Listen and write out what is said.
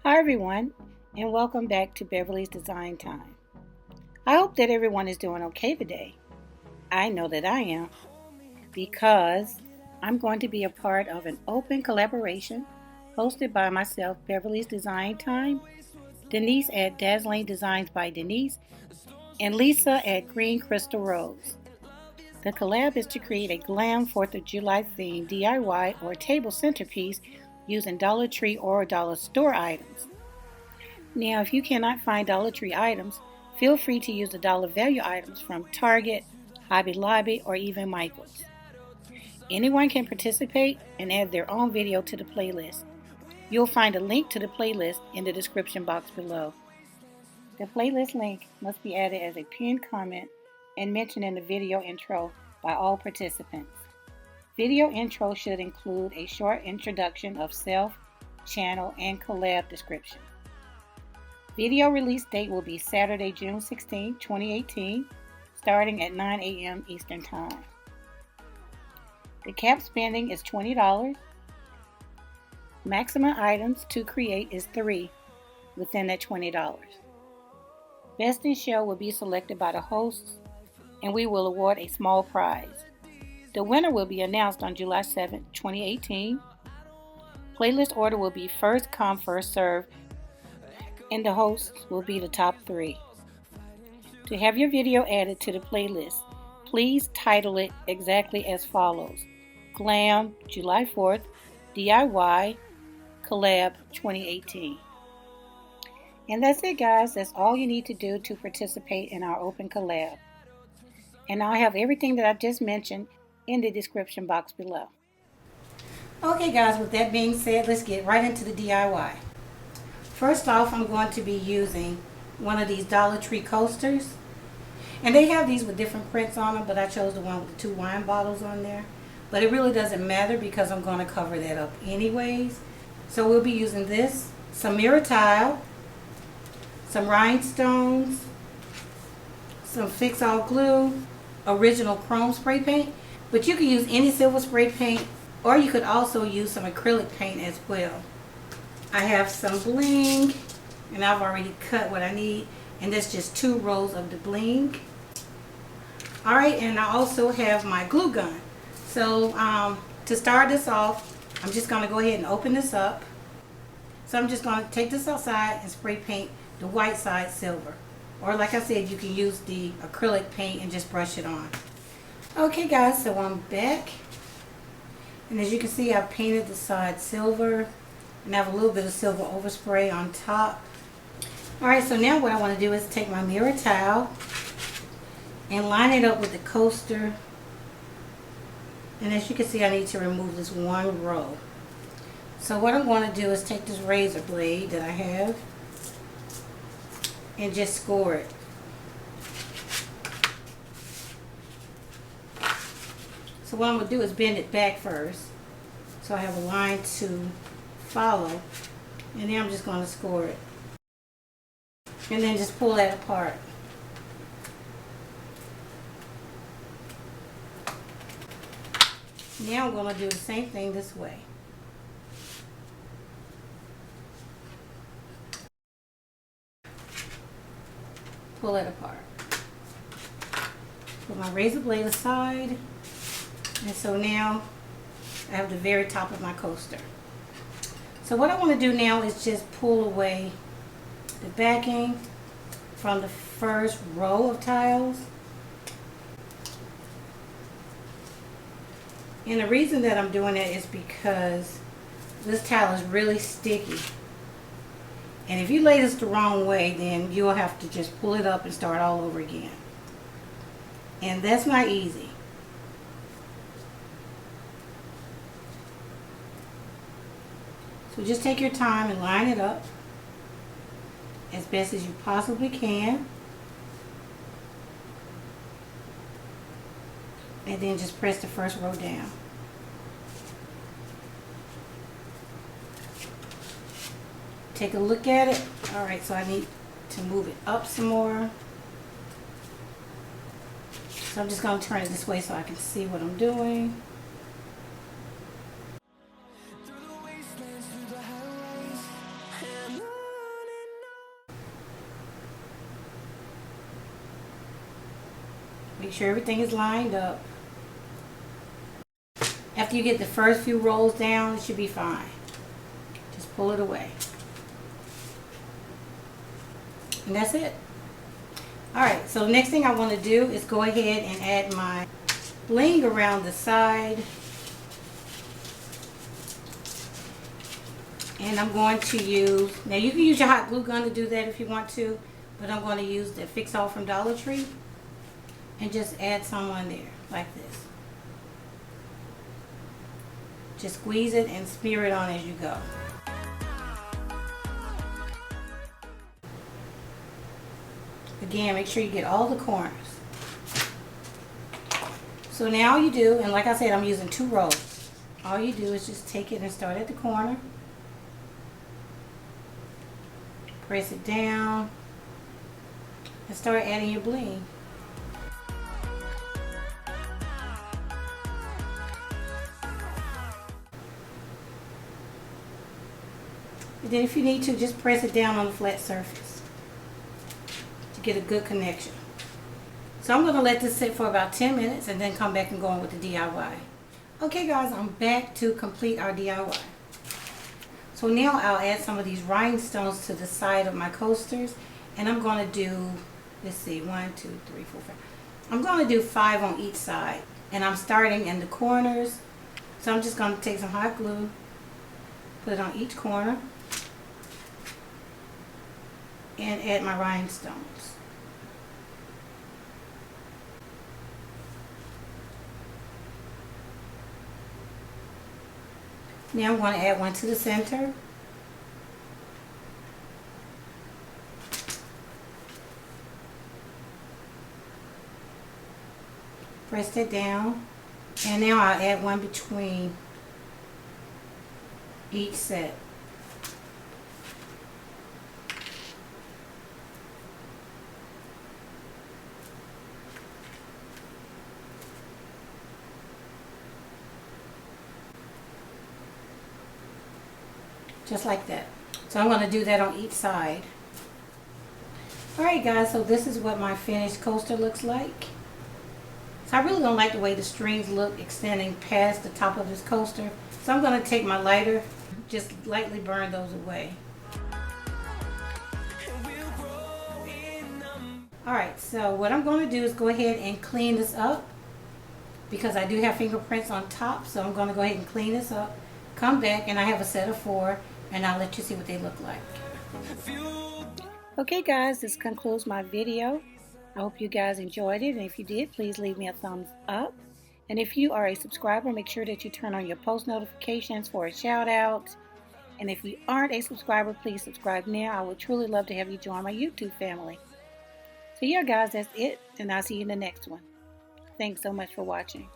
Hi everyone, and welcome back to Beverly's Design Time. I hope that everyone is doing okay today. I know that I am, because I'm going to be a part of an open collaboration hosted by myself, Beverly's Design Time, Denise at Dazzling Designs by Denise, and Lissa at GreenCrystalRose. The collab is to create a glam 4th of July themed DIY or table centerpiece using Dollar Tree or dollar store items. Now, if you cannot find Dollar Tree items, feel free to use the dollar value items from Target, Hobby Lobby, or even Michael's. Anyone can participate and add their own video to the playlist. You'll find a link to the playlist in the description box below. The playlist link must be added as a pinned comment and mentioned in the video intro by all participants. Video intro should include a short introduction of self, channel, and collab description. Video release date will be Saturday, June 16, 2018, starting at 9 a.m. Eastern Time. The cap spending is $20. Maximum items to create is 3 within that $20. Best in Show will be selected by the hosts, and we will award a small prize. The winner will be announced on July 7, 2018. Playlist order will be first come, first serve, and the hosts will be the top 3. To have your video added to the playlist, please title it exactly as follows: Glam July 4th DIY Collab 2018. And that's it, guys. That's all you need to do to participate in our open collab. And I'll have everything that I just mentioned in the description box below. Okay guys, with that being said, let's get right into the DIY. First off, I'm going to be using one of these Dollar Tree coasters. And they have these with different prints on them, but I chose the one with the 2 wine bottles on there. But it really doesn't matter because I'm going to cover that up anyways. So we'll be using this, some mirror tile, some rhinestones, some fix-all glue, original chrome spray paint. But you can use any silver spray paint, or you could also use some acrylic paint as well. I have some bling, and I've already cut what I need, and that's just 2 rows of the bling. Alright, and I also have my glue gun. So to start this off, I'm just going to go ahead and open this up. So I'm just going to take this outside and spray paint the white side silver. Or like I said, you can use the acrylic paint and just brush it on. Okay guys, so I'm back. And as you can see, I've painted the side silver. And I have a little bit of silver overspray on top. Alright, so now what I want to do is take my mirror towel and line it up with the coaster. And as you can see, I need to remove this 1 row. So what I'm going to do is take this razor blade that I have and just score it. So what I'm going to do is bend it back first, so I have a line to follow, and then I'm just going to score it and then just pull that apart. Now I'm going to do the same thing this way. Pull it apart. Put my razor blade aside, and so now I have the very top of my coaster. So what I want to do now is just pull away the backing from the first row of tiles. And the reason that I'm doing that is because this tile is really sticky. And if you lay this the wrong way, then you'll have to just pull it up and start all over again. And that's not easy. So just take your time and line it up as best as you possibly can. And then just press the first row down. Take a look at it. Alright, so I need to move it up some more. So I'm just going to turn it this way so I can see what I'm doing. sure everything is lined up. After you get the first few rolls down, it should be fine. Just pull it away. And that's it. Alright, so the next thing I want to do is go ahead and add my bling around the side. And I'm going to use, now you can use your hot glue gun to do that if you want to, but I'm going to use the Fix All from Dollar Tree and just add some on there like this. Just squeeze it and smear it on as you go. Again, make sure you get all the corners. So now all you do, and like I said, I'm using 2 rolls. All you do is just take it and start at the corner. Press it down and start adding your bling. And then if you need to, just press it down on the flat surface to get a good connection. So I'm going to let this sit for about 10 minutes and then come back and go on with the DIY. Okay guys, I'm back to complete our DIY. So now I'll add some of these rhinestones to the side of my coasters, and I'm going to do, let's see, 1, 2, 3, 4, 5. I'm going to do 5 on each side, and I'm starting in the corners. So I'm just going to take some hot glue, put it on each corner, and add my rhinestones. Now I'm going to add one to the center. Press that down. And now I'll add one between each set. Just like that. So I'm going to do that on each side. Alright guys, so this is what my finished coaster looks like. So I really don't like the way the strings look extending past the top of this coaster. So I'm going to take my lighter, just lightly burn those away. Alright, so what I'm going to do is go ahead and clean this up, because I do have fingerprints on top. So I'm going to go ahead and clean this up, come back, and I have a set of 4, and I'll let you see what they look like. Okay guys, this concludes my video. I hope you guys enjoyed it, and if you did, please leave me a thumbs up. And if you are a subscriber, make sure that you turn on your post notifications for a shout out. And if you aren't a subscriber, please subscribe now. I would truly love to have you join my YouTube family. So yeah guys, that's it, and I'll see you in the next one. Thanks so much for watching.